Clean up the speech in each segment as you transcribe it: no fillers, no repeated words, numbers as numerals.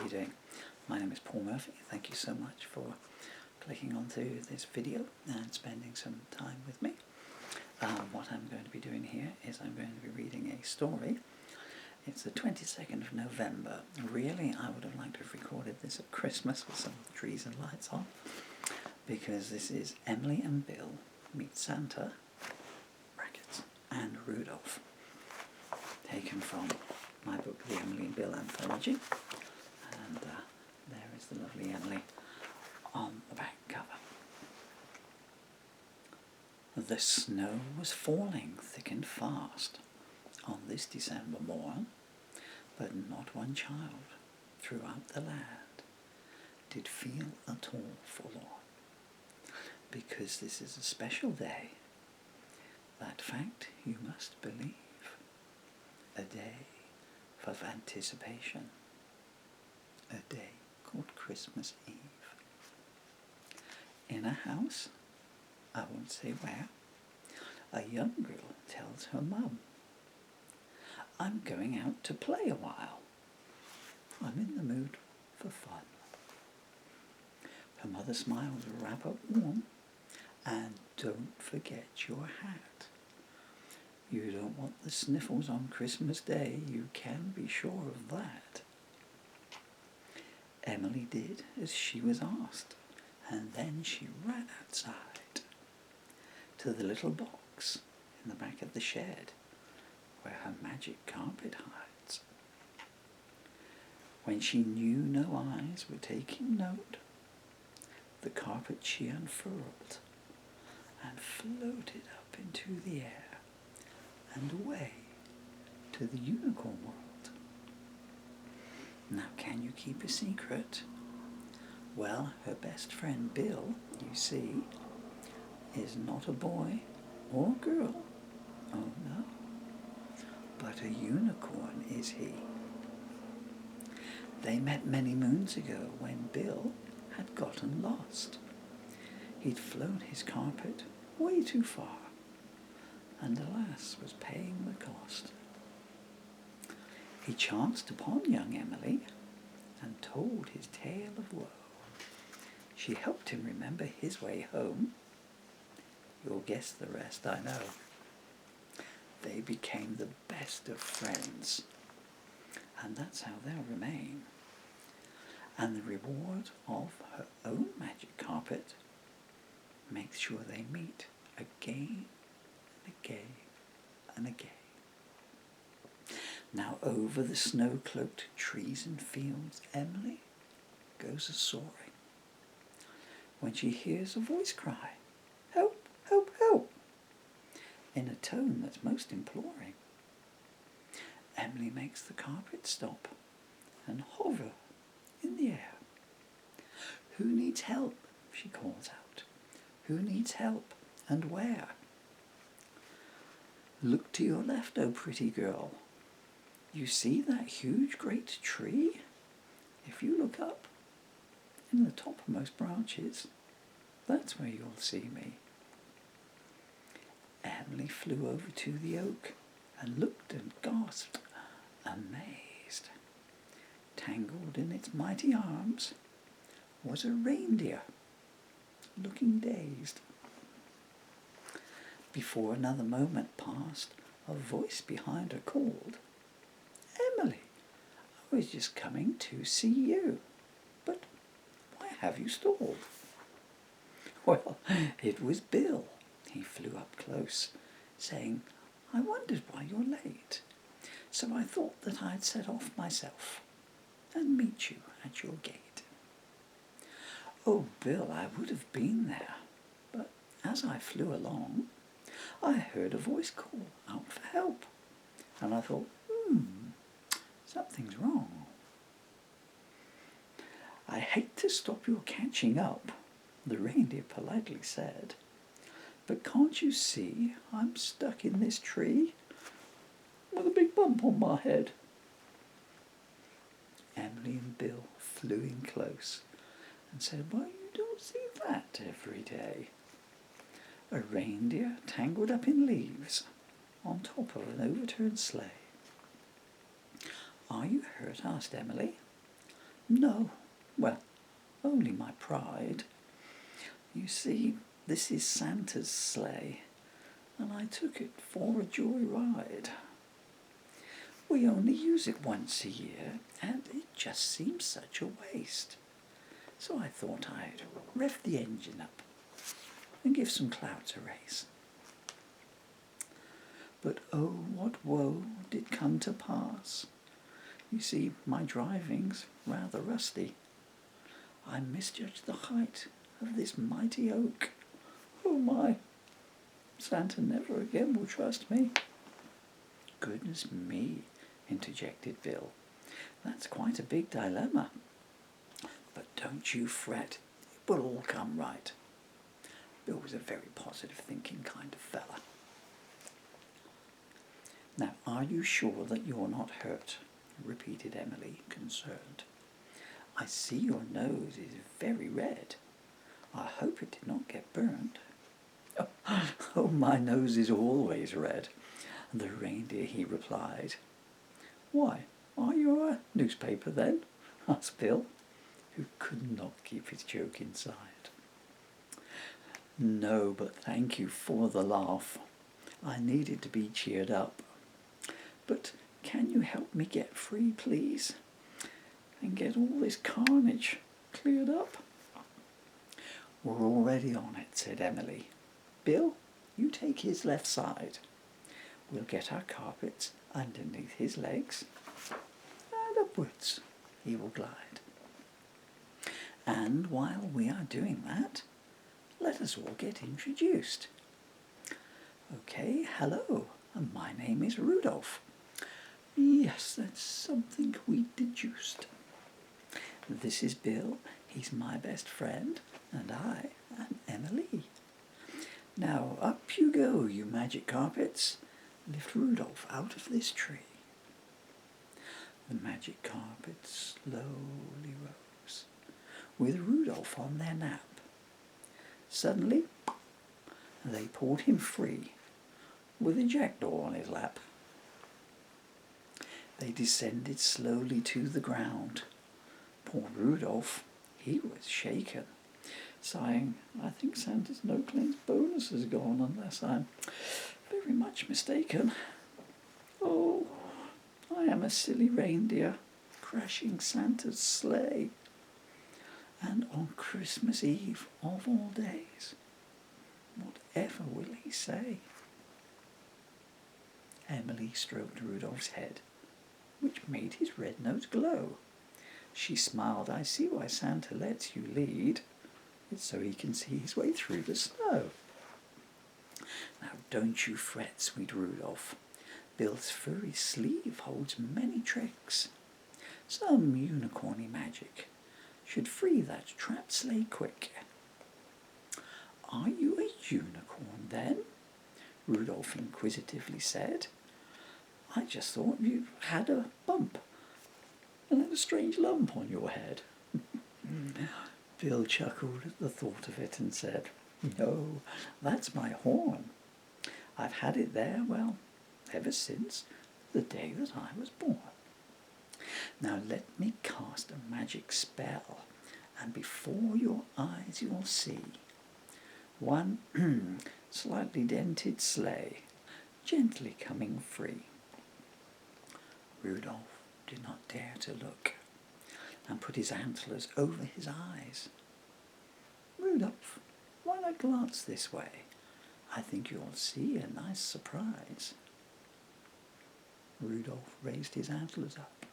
you doing? My name is Paul Murphy. Thank you so much for clicking onto this video and spending some time with me. What I'm going to be doing here is I'm going to be reading a story. It's the 22nd of November. Really, I would have liked to have recorded this at Christmas with some trees and lights on, because this is Emily and Bill Meet Santa, brackets, and Rudolph, taken from my book, The Emily and Bill Anthology. And there is the lovely Emily on the back cover. The snow was falling thick and fast on this December morn, but not one child throughout the land did feel at all forlorn, because this is a special day. That fact you must believe. A day of anticipation. A day called Christmas Eve. In a house, I won't say where, a young girl tells her mum, "I'm going out to play a while. I'm in the mood for fun." Her mother smiles, "Wrap up warm, and don't forget your hat. You don't want the sniffles on Christmas Day, you can be sure of that." Emily did as she was asked, and then she ran outside to the little box in the back of the shed where her magic carpet hides. When she knew no eyes were taking note, the carpet she unfurled and floated up into the air and away to the unicorn world. Now, can you keep a secret? Well, her best friend Bill, you see, is not a boy or girl, oh no, but a unicorn is he. They met many moons ago when Bill had gotten lost. He'd flown his carpet way too far, and alas, was paying the cost. He chanced upon young Emily and told his tale of woe. She helped him remember his way home. You'll guess the rest, I know. They became the best of friends, and that's how they'll remain. And the reward of her own magic carpet makes sure they meet again and again and again. Now over the snow-cloaked trees and fields Emily goes a-soaring, when she hears a voice cry, "Help, help, help," in a tone that's most imploring. Emily makes the carpet stop and hover in the air. "Who needs help?" she calls out. "Who needs help, and where?" "Look to your left, oh pretty girl. You see that huge great tree? If you look up, in the topmost branches, that's where you'll see me." Emily flew over to the oak and looked and gasped, amazed. Tangled in its mighty arms was a reindeer, looking dazed. Before another moment passed, a voice behind her called, "Emily, I was just coming to see you, but why have you stalled?" Well, it was Bill. He flew up close, saying, "I wondered why you're late, so I thought that I'd set off myself and meet you at your gate." "Oh, Bill, I would have been there, but as I flew along, I heard a voice call out for help, and I thought, something's wrong." "I hate to stop your catching up," the reindeer politely said, "but can't you see I'm stuck in this tree with a big bump on my head?" Emily and Bill flew in close and said, "Well, you don't see that every day. A reindeer tangled up in leaves on top of an overturned sleigh." "Are you hurt?" asked Emily. No, well, only my pride. You see, this is Santa's sleigh, and I took it for a joy ride. We only use it once a year, and it just seems such a waste. So I thought I'd rev the engine up and give some clouds a race. But oh, what woe did come to pass. You see, my driving's rather rusty. I misjudged the height of this mighty oak. Oh my, Santa never again will trust me. Goodness me, interjected Bill. That's quite a big dilemma. But don't you fret, it will all come right. Bill was a very positive thinking kind of fella. Now, are you sure that you're not hurt? Repeated Emily, concerned. I see your nose is very red. I hope it did not get burned. Oh, my nose is always red, the reindeer, he replied. Why, are you a newspaper then? Asked Bill, who could not keep his joke inside. No, but thank you for the laugh. I needed to be cheered up. But can you help me get free, please? And get all this carnage cleared up? We're already on it, said Emily. Bill, you take his left side. We'll get our carpets underneath his legs, and upwards he will glide. And while we are doing that, let us all get introduced. Okay, hello, my name is Rudolph. Yes, that's something we deduced. This is Bill, he's my best friend, and I am Emily. Now up you go, you magic carpets. Lift Rudolph out of this tree. The magic carpets slowly rose, with Rudolph on their nap. Suddenly, they pulled him free, with a jackdaw on his lap. They descended slowly to the ground. Poor Rudolph, he was shaken, sighing, I think Santa's no-claims bonus has gone, unless I'm very much mistaken. Oh, I am a silly reindeer, crashing Santa's sleigh. And on Christmas Eve of all days, whatever will he say? Emily stroked Rudolph's head, which made his red nose glow. She smiled. I see why Santa lets you lead. It's so he can see his way through the snow. Now don't you fret, sweet Rudolph. Bill's furry sleeve holds many tricks. Some unicorny magic should free that trapped sleigh quick. Are you a unicorn then? Rudolph inquisitively said. I just thought you had a bump and had a strange lump on your head. Bill chuckled at the thought of it and said, No, that's my horn. I've had it there, well, ever since the day that I was born. Now let me cast a magic spell, and before your eyes you'll see one slightly dented sleigh gently coming free. Rudolph did not dare to look, and put his antlers over his eyes. Rudolph, why not glance this way? I think you'll see a nice surprise. Rudolph raised his antlers up,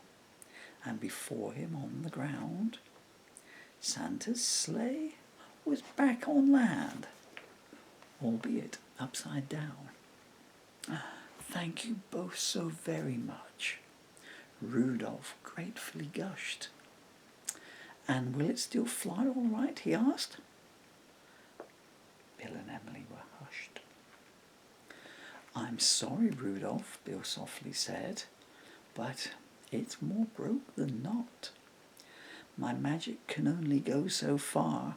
and before him on the ground, Santa's sleigh was back on land, albeit upside down. Thank you both so very much, Rudolph gratefully gushed. And will it still fly all right, he asked. Bill and Emily were hushed. I'm sorry, Rudolph, Bill softly said, but it's more broke than not. My magic can only go so far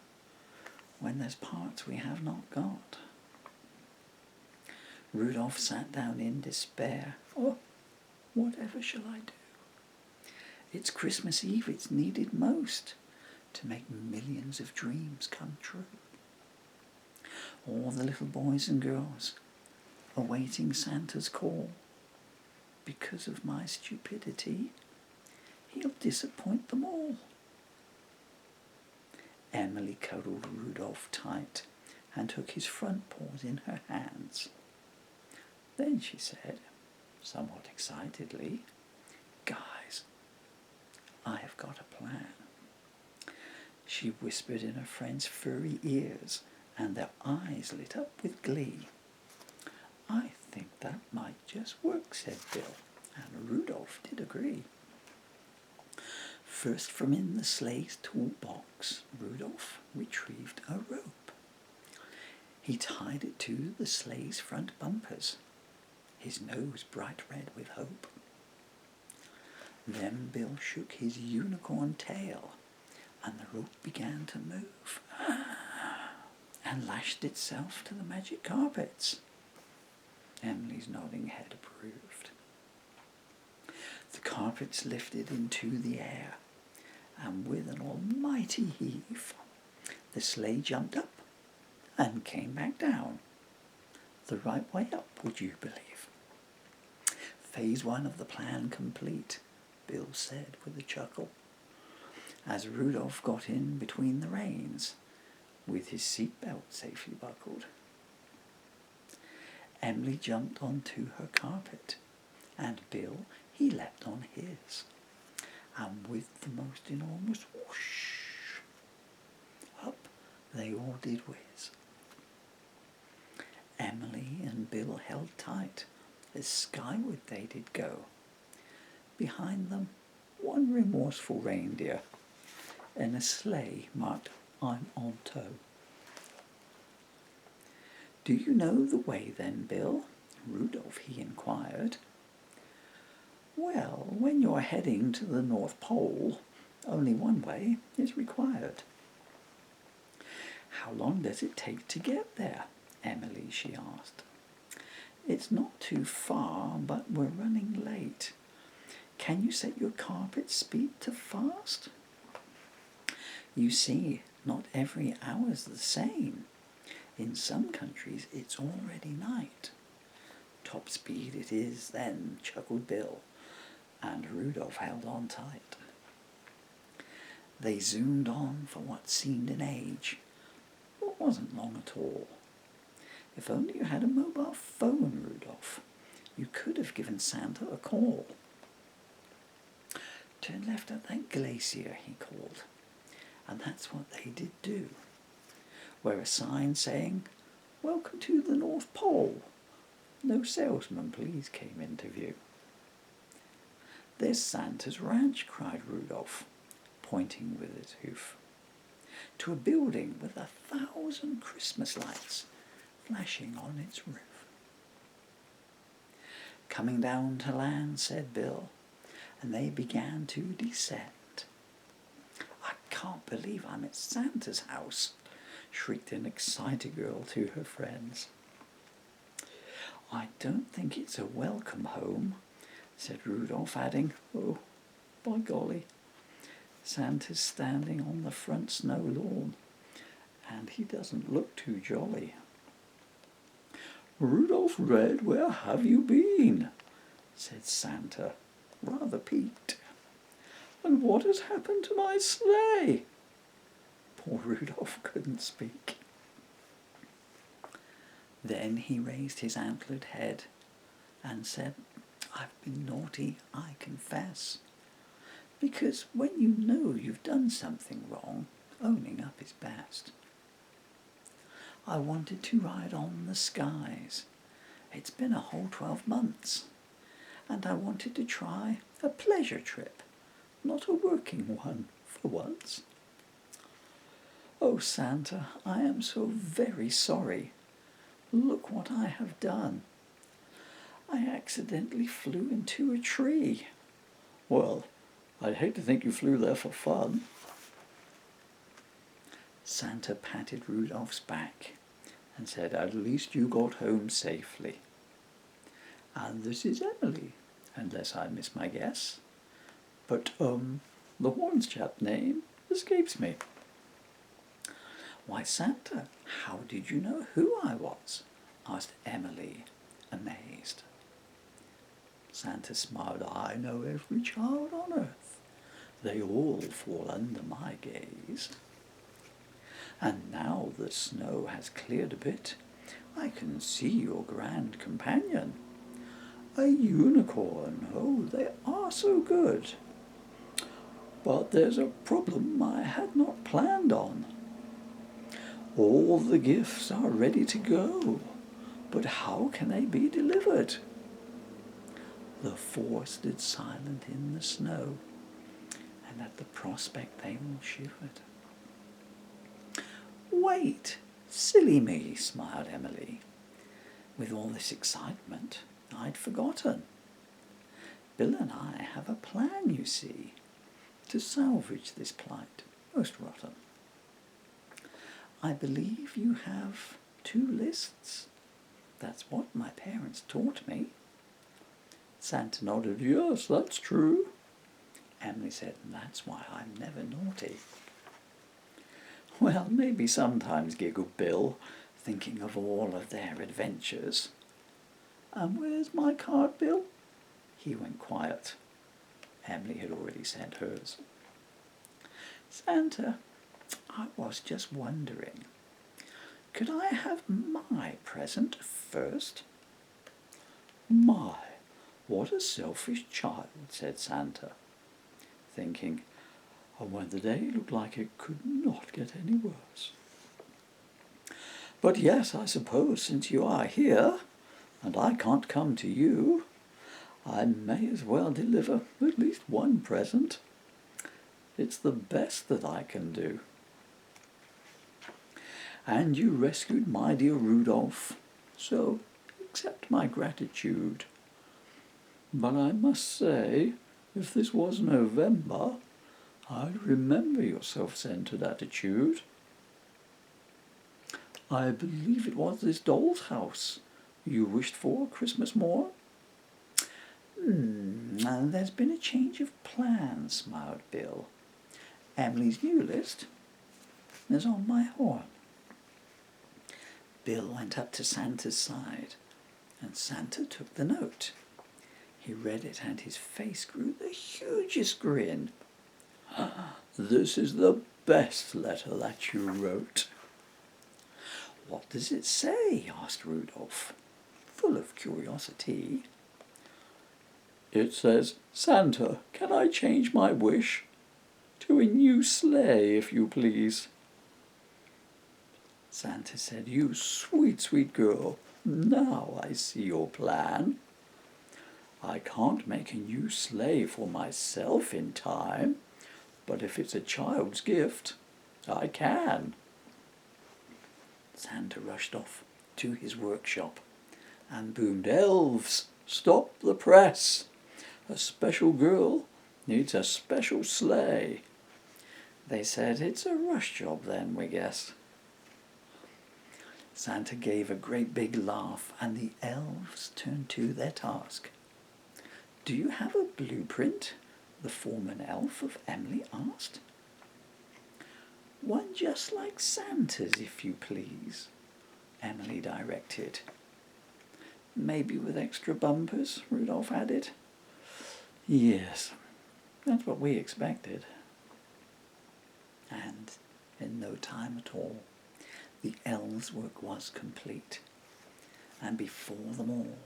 when there's parts we have not got. Rudolph sat down in despair. Oh, whatever shall I do? It's Christmas Eve, it's needed most to make millions of dreams come true. All the little boys and girls awaiting Santa's call. Because of my stupidity, he'll disappoint them all. Emily cuddled Rudolph tight and took his front paws in her hands. Then she said, somewhat excitedly, "Guys, I have got a plan." She whispered in her friend's furry ears, and their eyes lit up with glee. "I think that might just work," said Bill, and Rudolph did agree. First from in the sleigh's toolbox, Rudolph retrieved a rope. He tied it to the sleigh's front bumpers, his nose bright red with hope. Then Bill shook his unicorn tail, and the rope began to move and lashed itself to the magic carpets. Emily's nodding head approved. The carpets lifted into the air, and with an almighty heave, the sleigh jumped up and came back down. The right way up, would you believe? Phase 1 of the plan complete, Bill said with a chuckle, as Rudolph got in between the reins, with his seatbelt safely buckled. Emily jumped onto her carpet, and Bill, he leapt on his, and with the most enormous whoosh, up they all did whiz. Emily and Bill held tight as skyward they did go. Behind them, one remorseful reindeer, and a sleigh marked "I'm on tow." "Do you know the way then, Bill?" Rudolph, he inquired. "Well, when you're heading to the North Pole, only one way is required." "How long does it take to get there, Emily?" she asked. "It's not too far, but we're running late. Can you set your carpet speed to fast?" "You see, not every hour's the same. In some countries it's already night." "Top speed it is then," chuckled Bill, and Rudolph held on tight. They zoomed on for what seemed an age, but wasn't long at all. If only you had a mobile phone, Rudolph, you could have given Santa a call. "Turn left at that glacier," he called, and that's what they did do, where a sign saying, "Welcome to the North Pole. No salesman, please," came into view. "There's Santa's ranch," cried Rudolph, pointing with his hoof to a building with 1,000 Christmas lights flashing on its roof. "Coming down to land," said Bill, and they began to descend. "I can't believe I'm at Santa's house," shrieked an excited girl to her friends. "I don't think it's a welcome home," said Rudolph, adding, "Oh, by golly, Santa's standing on the front snow lawn, and he doesn't look too jolly." "Rudolph Red, where have you been?" said Santa, rather piqued. "And what has happened to my sleigh?" Poor Rudolph couldn't speak. Then he raised his antlered head and said, "I've been naughty, I confess. Because when you know you've done something wrong, owning up is best. I wanted to ride on the skies. It's been a whole 12 months. And I wanted to try a pleasure trip, not a working one, for once. Oh, Santa, I am so very sorry. Look what I have done. I accidentally flew into a tree." "Well, I'd hate to think you flew there for fun." Santa patted Rudolph's back and said, "At least you got home safely. And this is Emily, unless I miss my guess. But, the horns chap name escapes me. Why, Santa, how did you know who I was? Asked Emily, amazed. Santa smiled. I know every child on earth. They all fall under my gaze. And now the snow has cleared a bit, I can see your grand companion. A unicorn. Oh, they are so good. But there's a problem I had not planned on. All the gifts are ready to go, but how can they be delivered? The four stood silent in the snow, and at the prospect they all shivered. Wait, silly me, smiled Emily. With all this excitement, I'd forgotten. Bill and I have a plan, you see, to salvage this plight, most rotten. I believe you have 2 lists. That's what my parents taught me. Santa nodded. Yes, that's true. Emily said, that's why I'm never naughty. Well, maybe sometimes, giggled Bill, thinking of all of their adventures. And where's my card, Bill? He went quiet. Emily had already sent hers. Santa, I was just wondering, could I have my present first? My, what a selfish child, said Santa, thinking, when the day looked like it could not get any worse. But yes, I suppose since you are here, and I can't come to you, I may as well deliver at least one present. It's the best that I can do. And you rescued my dear Rudolph, so accept my gratitude. But I must say, if this was November, I'd remember your self-centered attitude. I believe it was this doll's house you wished for Christmas morn? There's been a change of plans, smiled Bill. Emily's new list is on my horn. Bill went up to Santa's side, and Santa took the note. He read it, and his face grew the hugest grin. This is the best letter that you wrote. What does it say? Asked Rudolph, full of curiosity. It says, Santa, can I change my wish to a new sleigh, if you please? Santa said, you sweet, sweet girl, now I see your plan. I can't make a new sleigh for myself in time, but if it's a child's gift, I can. Santa rushed off to his workshop and boomed, Elves, stop the press. A special girl needs a special sleigh. They said, it's a rush job then, we guess. Santa gave a great big laugh, and the elves turned to their task. Do you have a blueprint? The foreman elf of Emily asked. One just like Santa's, if you please, Emily directed. Maybe with extra bumpers, Rudolph added. Yes, that's what we expected. And in no time at all, the elves' work was complete, and before them all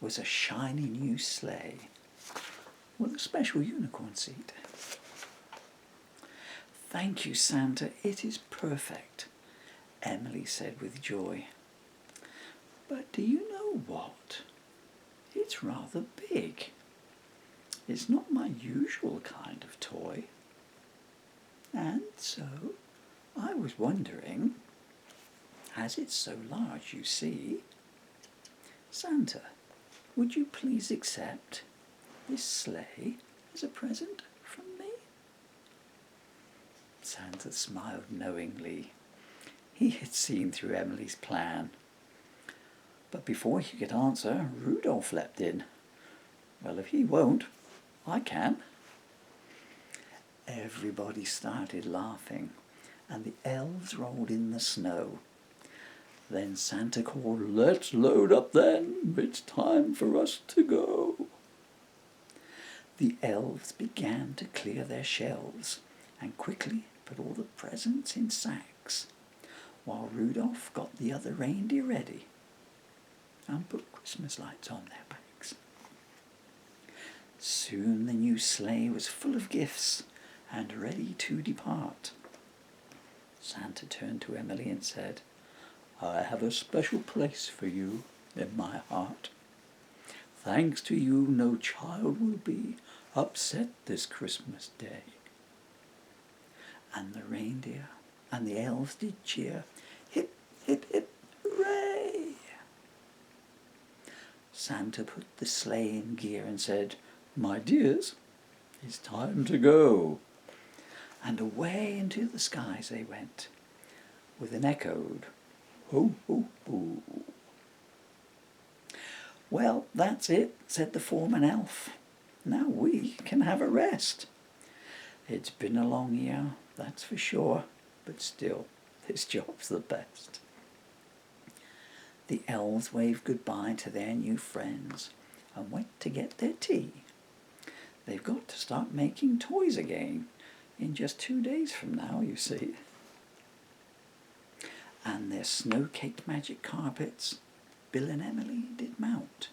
was a shiny new sleigh with a special unicorn seat. Thank you, Santa, it is perfect, Emily said with joy. But do you know what? It's rather big. It's not my usual kind of toy. And so I was wondering, as it's so large, you see, Santa, would you please accept this sleigh as a present from me? Santa smiled knowingly. He had seen through Emily's plan. But before he could answer, Rudolph leapt in. Well, if he won't, I can. Everybody started laughing, and the elves rolled in the snow. Then Santa called, "Let's load up then, it's time for us to go." The elves began to clear their shelves and quickly put all the presents in sacks, while Rudolph got the other reindeer ready and put Christmas lights on their backs. Soon the new sleigh was full of gifts and ready to depart. Santa turned to Emily and said, "I have a special place for you in my heart. Thanks to you, no child will be upset this Christmas day." And the reindeer and the elves did cheer, "Hip, hip, hip, hooray!" Santa put the sleigh in gear and said, "My dears, it's time to go." And away into the skies they went, with an echoed, "Ho, ho, ho." "Well, that's it," said the foreman elf. "Now we can have a rest. It's been a long year, that's for sure, but still, this job's the best." The elves waved goodbye to their new friends and went to get their tea. They've got to start making toys again in just 2 days from now, you see. And their snow-caked magic carpets, Bill and Emily did mount.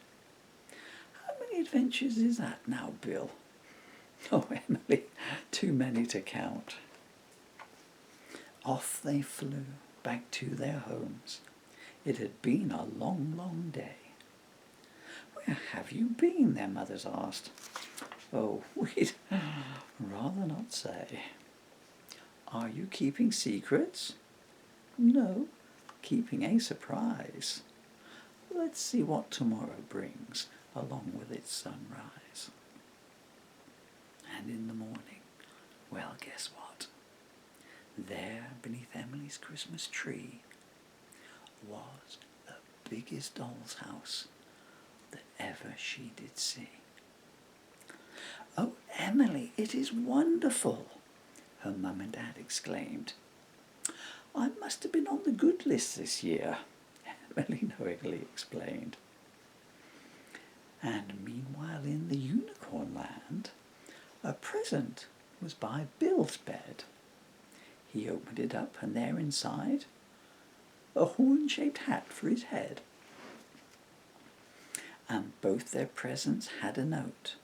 How many adventures is that now, Bill? Oh, Emily, too many to count. Off they flew back to their homes. It had been a long, long day. "Where have you been?" their mothers asked. "Oh, we'd rather not say." "Are you keeping secrets?" "No, keeping a surprise. Let's see what tomorrow brings along with its sunrise." And in the morning, well, guess what? There, beneath Emily's Christmas tree, was the biggest doll's house that ever she did see. "Oh, Emily, it is wonderful!" her mum and dad exclaimed. "I must have been on the good list this year," Emily knowingly explained. And meanwhile in the unicorn land, a present was by Bill's bed. He opened it up, and there inside, a horn-shaped hat for his head. And both their presents had a note.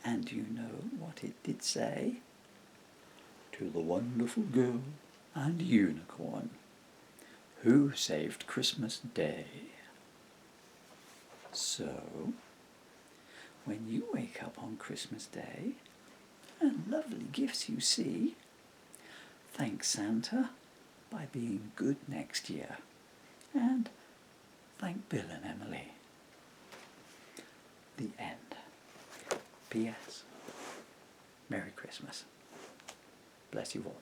And you know what it did say? "To the wonderful girl and unicorn who saved Christmas Day." So, when you wake up on Christmas Day and lovely gifts you see, thank Santa by being good next year, and thank Bill and Emily. The end. P.S. Merry Christmas. Bless you all.